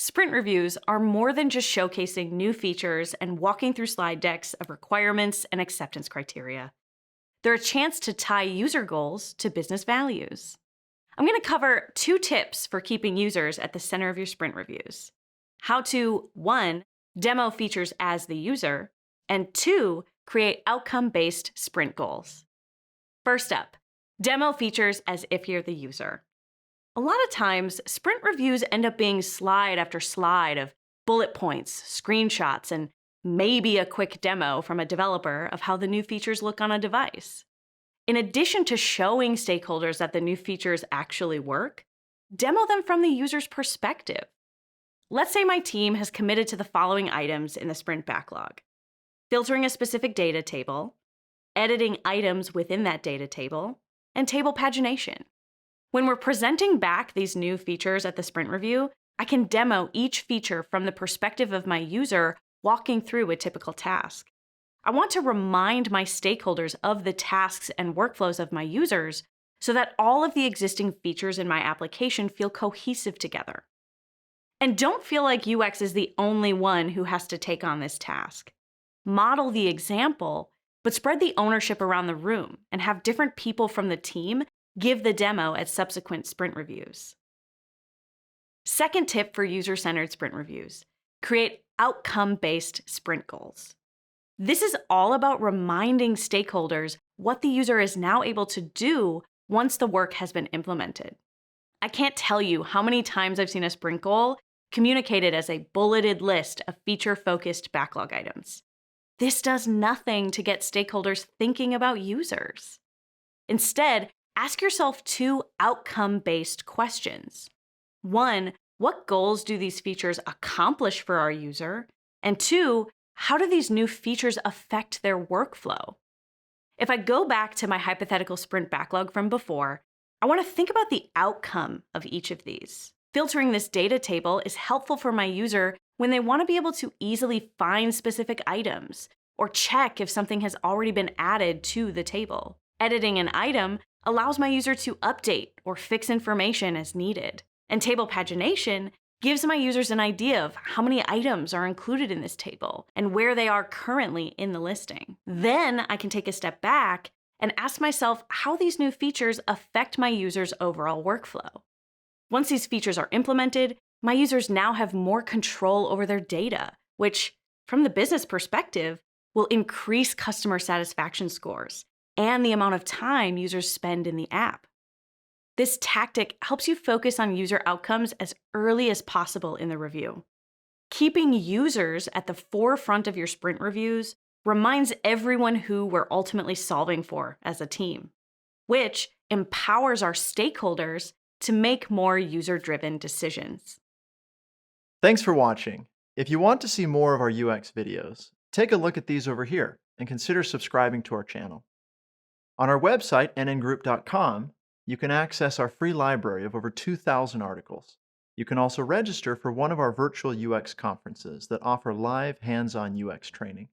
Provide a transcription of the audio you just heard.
Sprint reviews are more than just showcasing new features and walking through slide decks of requirements and acceptance criteria. They're a chance to tie user goals to business values. I'm going to cover 2 tips for keeping users at the center of your sprint reviews. How to 1. Demo features as the user, and 2. Create outcome-based sprint goals. First up, demo features as if you're the user. A lot of times, sprint reviews end up being slide after slide of bullet points, screenshots, and maybe a quick demo from a developer of how the new features look on a device. In addition to showing stakeholders that the new features actually work, demo them from the user's perspective. Let's say my team has committed to the following items in the sprint backlog: filtering a specific data table, editing items within that data table, and table pagination. When we're presenting back these new features at the sprint review, I can demo each feature from the perspective of my user walking through a typical task. I want to remind my stakeholders of the tasks and workflows of my users so that all of the existing features in my application feel cohesive together. And don't feel like UX is the only one who has to take on this task. Model the example, but spread the ownership around the room and have different people from the team give the demo at subsequent sprint reviews. Second tip for user-centered sprint reviews: create outcome-based sprint goals. This is all about reminding stakeholders what the user is now able to do once the work has been implemented. I can't tell you how many times I've seen a sprint goal communicated as a bulleted list of feature-focused backlog items. This does nothing to get stakeholders thinking about users. Instead, ask yourself 2 outcome-based questions. 1, what goals do these features accomplish for our user? And 2, how do these new features affect their workflow? If I go back to my hypothetical sprint backlog from before, I want to think about the outcome of each of these. Filtering this data table is helpful for my user when they want to be able to easily find specific items or check if something has already been added to the table. Editing an item allows my user to update or fix information as needed. And table pagination gives my users an idea of how many items are included in this table and where they are currently in the listing. Then I can take a step back and ask myself how these new features affect my users' overall workflow. Once these features are implemented, my users now have more control over their data, which, from the business perspective, will increase customer satisfaction scores and the amount of time users spend in the app. This tactic helps you focus on user outcomes as early as possible in the review. Keeping users at the forefront of your sprint reviews reminds everyone who we're ultimately solving for as a team, which empowers our stakeholders to make more user-driven decisions. Thanks for watching. If you want to see more of our UX videos, take a look at these over here and consider subscribing to our channel. On our website, nngroup.com, you can access our free library of over 2,000 articles. You can also register for one of our virtual UX conferences that offer live hands-on UX training.